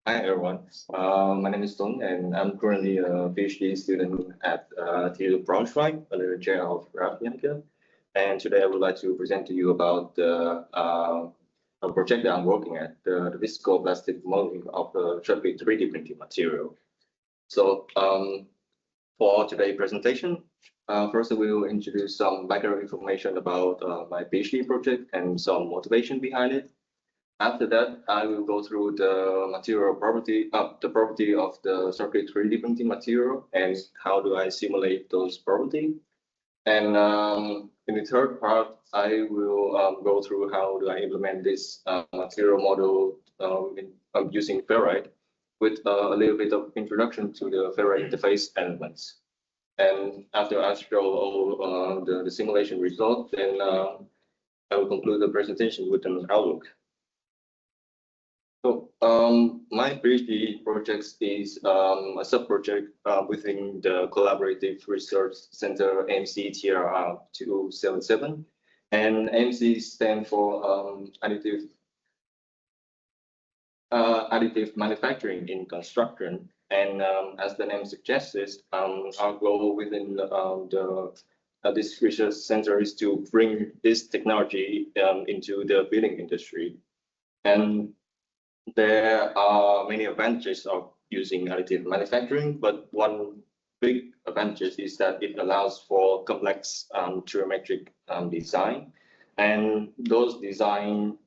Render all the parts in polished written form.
Hi everyone, my name is Tuan and I'm currently a PhD student at TU Braunschweig under the chair of rheological. And today I would like to present to you about the a project that I'm working at, the viscoplastic molding of the shotcrete 3D printing material. So for today's presentation, first we will introduce some background information about my PhD project and some motivation behind it. After that, I will go through the material property, the property of the shotcrete 3D printing material and how do I simulate those properties. And in the third part, I will go through how do I implement this material model using ferrite with a little bit of introduction to the ferrite interface elements. And after I show all the simulation result, then I will conclude the presentation with an outlook. So my PhD project is a sub-project within the Collaborative Research Center AMC TRR 277, and AMC stands for additive manufacturing in construction. And as the name suggests, our goal within this research center is to bring this technology into the building industry. And there are many advantages of using additive manufacturing, but one big advantage is that it allows for complex geometric design, and those design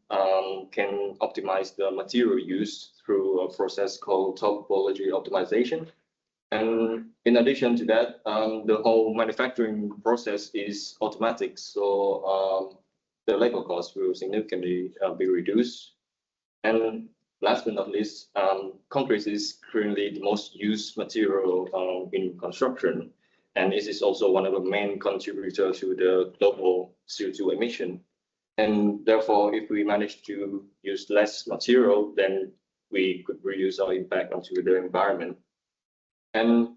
can optimize the material use through a process called topology optimization. And in addition to that, the whole manufacturing process is automatic, so the labor cost will significantly be reduced. And last but not least, concrete is currently the most used material in construction, and this is also one of the main contributors to the global CO2 emission. And therefore, if we manage to use less material, then we could reduce our impact onto the environment. And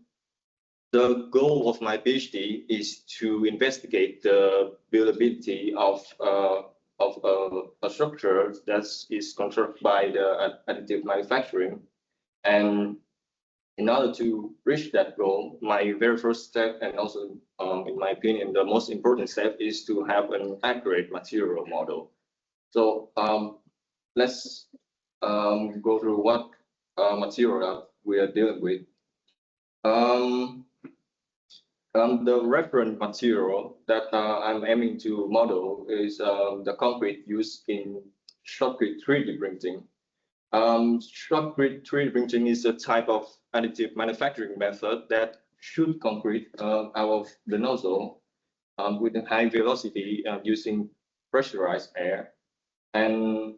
the goal of my PhD is to investigate the buildability of a structure that is constructed by the additive manufacturing. And in order to reach that goal, my very first step, and also in my opinion, the most important step, is to have an accurate material model. So let's go through what material we are dealing with. The reference material that I'm aiming to model is the concrete used in shotcrete 3D printing. Shotcrete 3D printing is a type of additive manufacturing method that shoots concrete out of the nozzle with a high velocity using pressurized air. And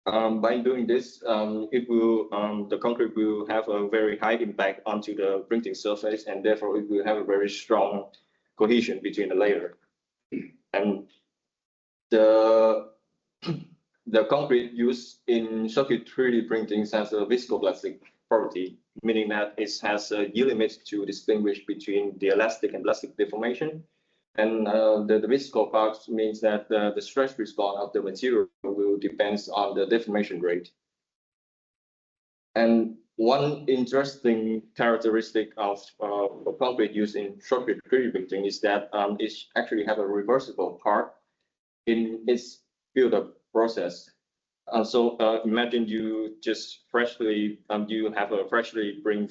by doing this, the concrete will have a very high impact onto the printing surface, and therefore it will have a very strong cohesion between the layer. And the concrete used in shotcrete 3D printing has a viscoplastic property, meaning that it has a yield limit to distinguish between the elastic and plastic deformation. And the visco part means that the stress response of the material will depend on the deformation rate. And one interesting characteristic of concrete used in shotcrete 3D printing is that it actually has a reversible part in its build-up process. So imagine you just freshly bring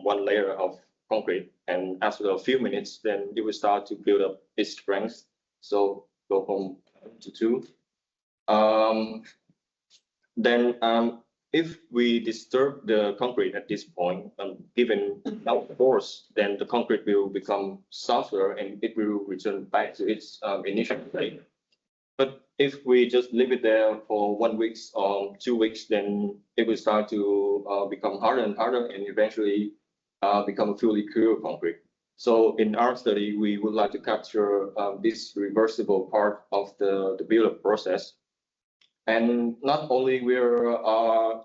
one layer of concrete, and after a few minutes, then it will start to build up its strength. So go from 1 to 2. Then if we disturb the concrete at this point, given no force, then the concrete will become softer and it will return back to its initial state. But if we just leave it there for 1 week or 2 weeks, then it will start to become harder and harder and eventually become a fully cured concrete. So in our study, we would like to capture this reversible part of the build-up process. And not only we're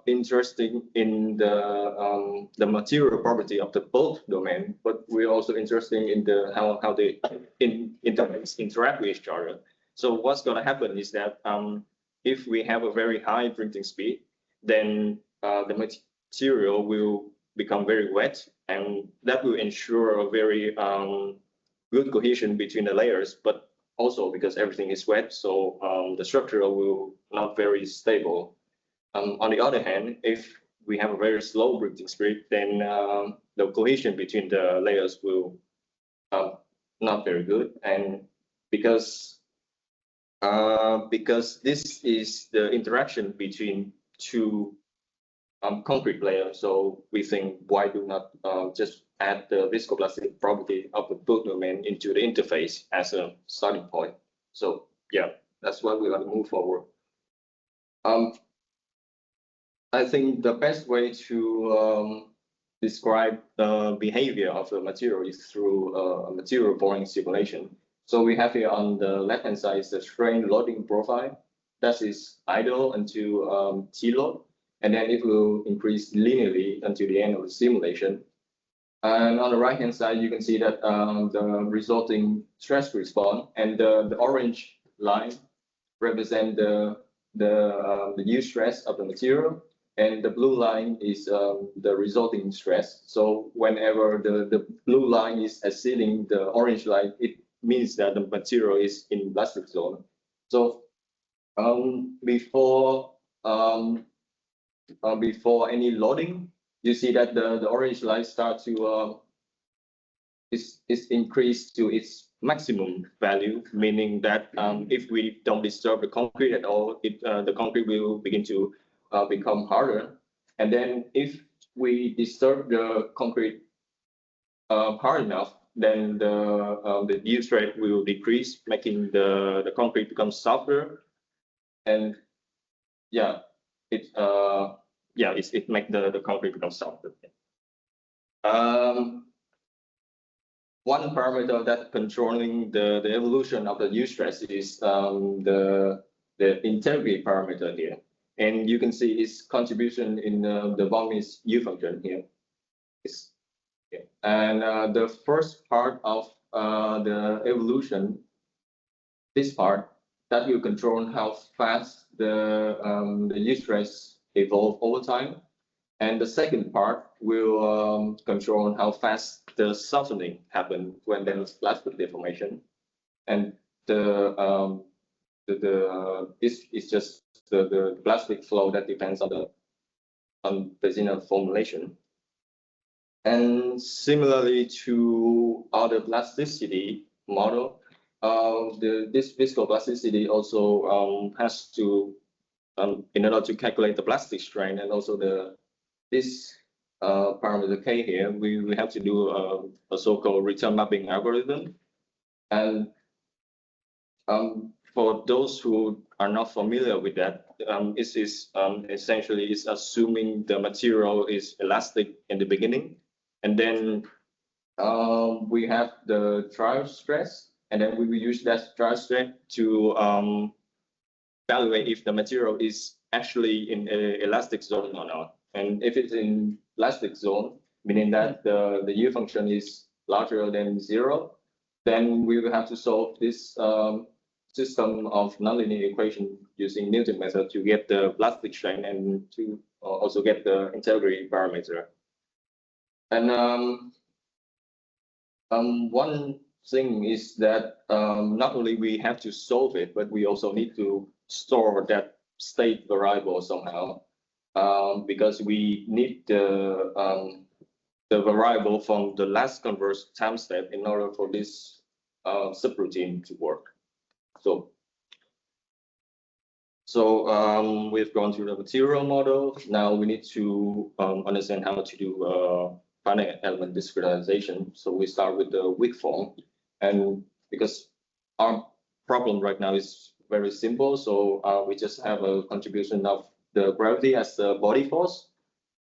interested in the material property of the bulk domain, but we're also interested in how they interact with each other. So what's going to happen is that if we have a very high printing speed, then material will become very wet, and that will ensure a very good cohesion between the layers, but also because everything is wet, so the structure will not very stable. On the other hand, if we have a very slow breathing speed, then the cohesion between the layers will not very good, and because this is the interaction between two concrete layers, so we think why do not just add the viscoplastic property of the fluid movement into the interface as a starting point. So yeah, that's what we want to move forward. I think the best way to describe the behavior of the material is through a material boring simulation. So we have here on the left-hand side is the strain loading profile. That is idle until T load, and then it will increase linearly until the end of the simulation. And on the right-hand side, you can see that the resulting stress response, and the orange line represent the yield stress of the material, and the blue line is the resulting stress. So whenever the blue line is exceeding the orange line, it means that the material is in plastic zone. So before any loading, you see that the orange line starts to is increased to its maximum value, meaning that if we don't disturb the concrete at all, the concrete will begin to become harder. And then if we disturb the concrete hard enough, then the yield strength will decrease, making the concrete become softer. And yeah, it makes the concrete become softer. One parameter that controlling the evolution of the yield stress is the integrity parameter here. And you can see its contribution in the Von-Mises U function here. And the first part of the evolution, this part, that will control how fast the yield stress evolve over time. And the second part will control how fast the softening happens when there is plastic deformation. And it's just the plastic flow that depends on the inner formulation. And similarly to other plasticity model, this viscoplasticity also has to, in order to calculate the plastic strain and also this parameter K here, we have to do a so-called return mapping algorithm. And for those who are not familiar with that, it is essentially is assuming the material is elastic in the beginning, and then we have the trial stress, and then we will use that trial stress to evaluate if the material is actually in an elastic zone or not. And if it's in elastic zone, meaning that the yield function is larger than 0, then we will have to solve this system of nonlinear equation using Newton method to get the plastic strain and to also get the integrity parameter. And one thing is that not only we have to solve it, but we also need to store that state variable somehow, because we need the variable from the last converse time step in order for this subroutine to work. So we've gone through the material model. Now we need to understand how to do finite element discretization. So we start with the weak form, and because our problem right now is very simple, so we just have a contribution of the gravity as the body force,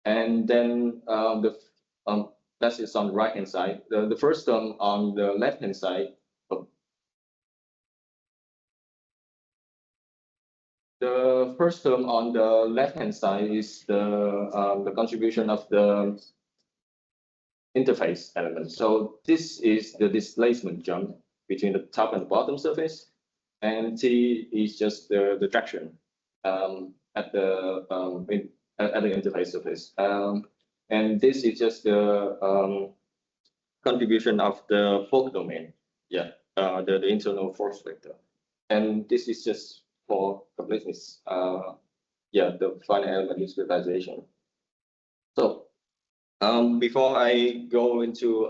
and then that is on the right hand side. The first term on the left hand side. The first term on the left-hand side is the contribution of the interface element. So this is the displacement jump between the top and the bottom surface, and T is just the traction at the at the interface surface. And this is just the contribution of the fork domain. Yeah, the internal force vector. And this is just for completeness. Yeah, the final element discretization. So before I go into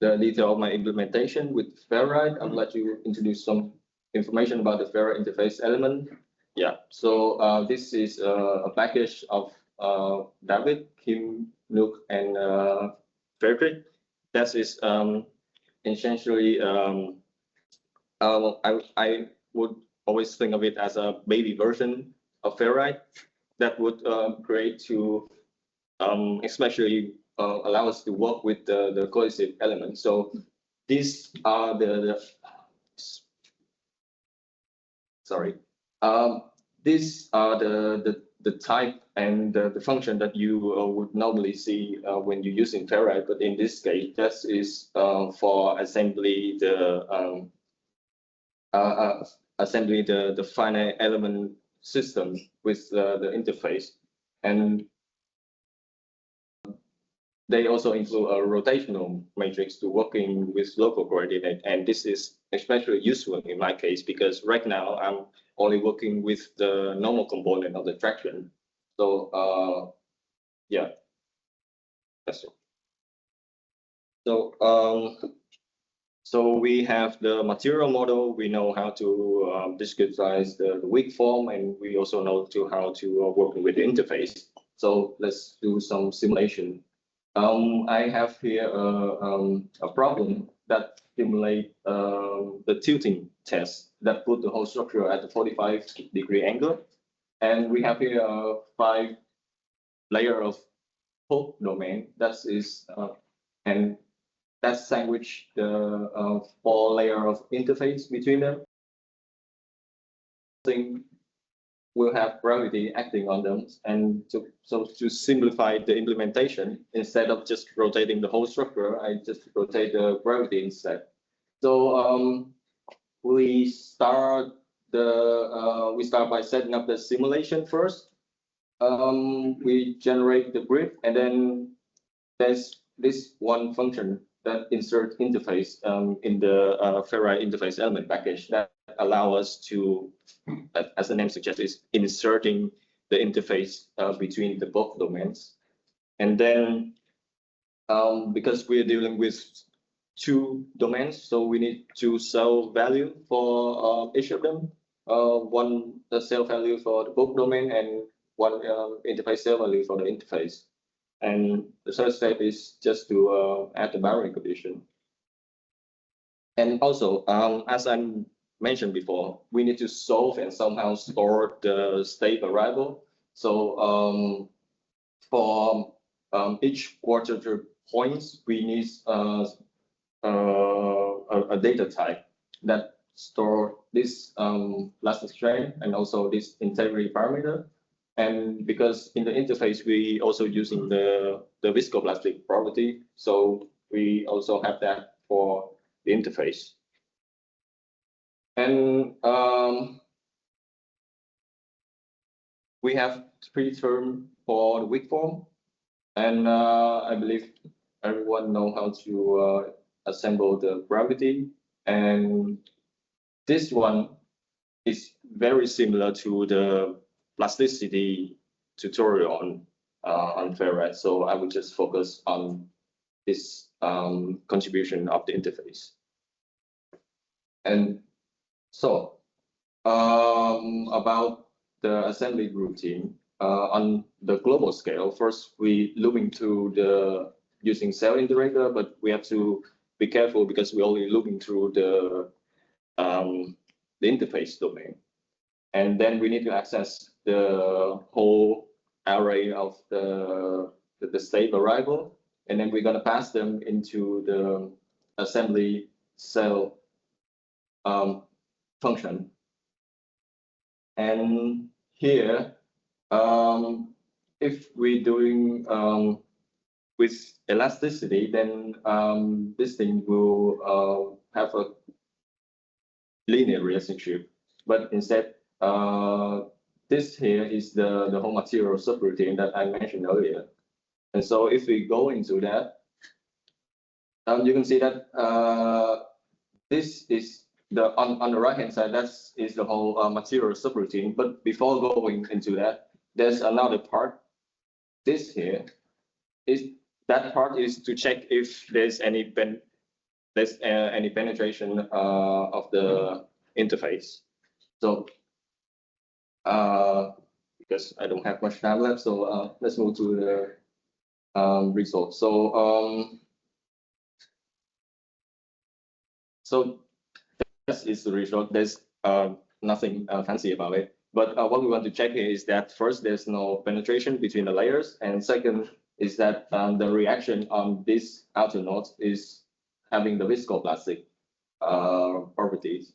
the detail of my implementation with Ferrite, I would like to introduce some information about the Ferrite interface element. Yeah, so this is a package of David, Kim, Nook, and Frederick. That is essentially, I would always think of it as a baby version of Ferrite that would create to especially allow us to work with the cohesive elements. So these are these are the type and the function that you would normally see when you're using Ferrite, but in this case, that is for assembly the finite element system with the interface. And they also include a rotational matrix to working with local coordinate. And this is especially useful in my case, because right now I'm only working with the normal component of the traction. So yeah, that's it. So we have the material model. We know how to discretize the weak form, and we also know how to work with the interface. So let's do some simulation. I have here a problem that simulate the tilting test that put the whole structure at the 45-degree angle. And we have here 5 layer of hook domain. That is, and that sandwich the 4 layer of interface between them. Thing will have gravity acting on them, and to simplify the implementation, instead of just rotating the whole structure, I just rotate the gravity instead. So we start by setting up the simulation first. We generate the grid, and then there's this one function that insert interface in the Ferrite interface element package that allow us to, as the name suggests, is inserting the interface between the both domains. And then because we're dealing with 2 domains, so we need to cell value for each of them. One cell value for the both domain and one interface cell value for the interface. And the third step is just to add the boundary condition. And also, as I mentioned before, we need to solve and somehow store the state variable. So for each quadrature points, we need a data type that store this elastic strain and also this integrity parameter. And because in the interface, we also using the viscoplastic property, so we also have that for the interface. And we have 3 terms for the weak form, and I believe everyone know how to assemble the gravity. And this one is very similar to the plasticity tutorial on Ferrite, so I will just focus on this contribution of the interface. And so about the assembly routine on the global scale, first we looping through the using cell integrator, but we have to be careful because we're only looping through the interface domain. And then we need to access the whole array of the state variable, and then we're going to pass them into the assembly cell function. And here, if we're doing with elasticity, then this thing will have a linear relationship, but instead this here is the whole material subroutine that I mentioned earlier. And so if we go into that, you can see that this is on the right hand side, that is the whole material subroutine. But before going into that, there's another part. This here is that part is to check if there's any penetration of the interface. So because I don't have much time left, so let's move to the results. So this is the result. There's nothing fancy about it. But what we want to check here is that first, there's no penetration between the layers, and second is that the reaction on this outer node is having the viscoplastic properties.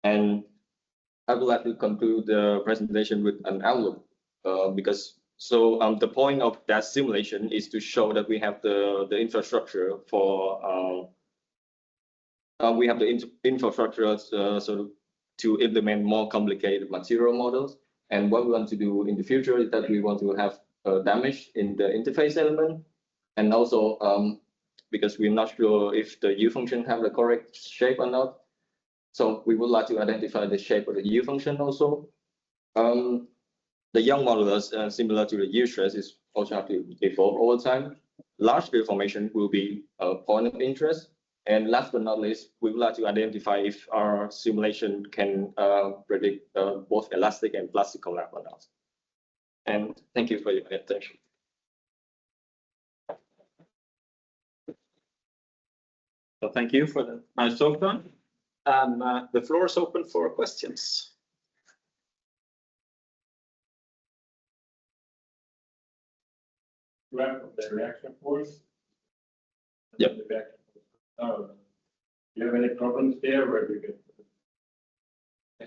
And I would like to conclude the presentation with an outlook because the point of that simulation is to show that we have the infrastructure for infrastructure sort of to implement more complicated material models. And what we want to do in the future is that we want to have damage in the interface element, and also because we're not sure if the U function have the correct shape or not. So we would like to identify the shape of the U function also. The young modulus, similar to the U stress, is also have to evolve over time. Large deformation will be a point of interest. And last but not least, we would like to identify if our simulation can predict both elastic and plastic collapse or not. And thank you for your attention. So thank you for the nice talk, Tuan. And the floor is open for questions. Graph of the reaction force. Yep. Do you have any problems there where you get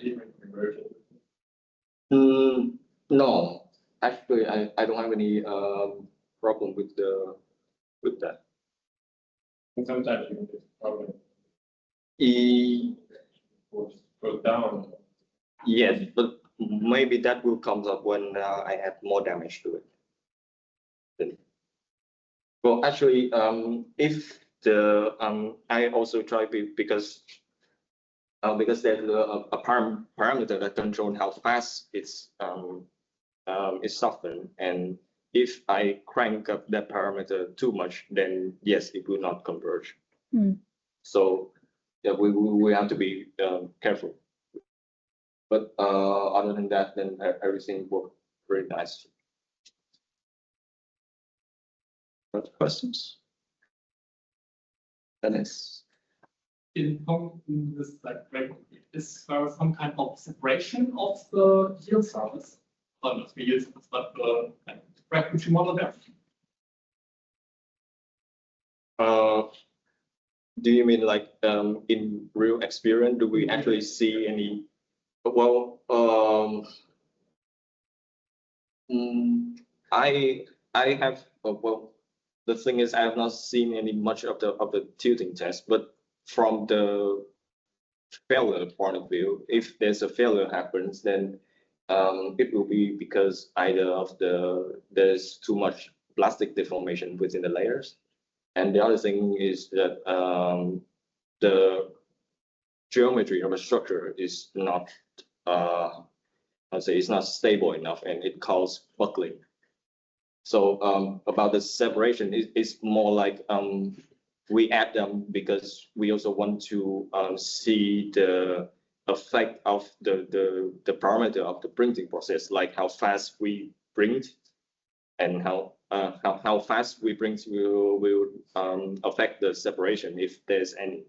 different conversion? No, actually, I don't have any problem with that. And sometimes you get this problem. Force goes down. Yes, but maybe that will come up when I add more damage to it. Well, actually, if the I also try because there's a parameter that controls how fast it's softened, and if I crank up that parameter too much, then yes, it will not converge. So yeah, we have to be careful. But other than that, then everything worked very nicely. Other questions? Dennis. In this is there some kind of separation of the yield surface? Not the yield surface, but the refugee model there. Do you mean like in real experience? Do we actually see any? Well, I have well. The thing is, I have not seen any much of the tilting test, but from the failure point of view, if there's a failure happens, then it will be because either of there's too much plastic deformation within the layers, and the other thing is that the geometry of a structure is not I'd say it's not stable enough, and it causes buckling. So about the separation, it's more like we add them because we also want to see the effect of the parameter of the printing process, like how fast we print and how fast we print will affect the separation if there's any.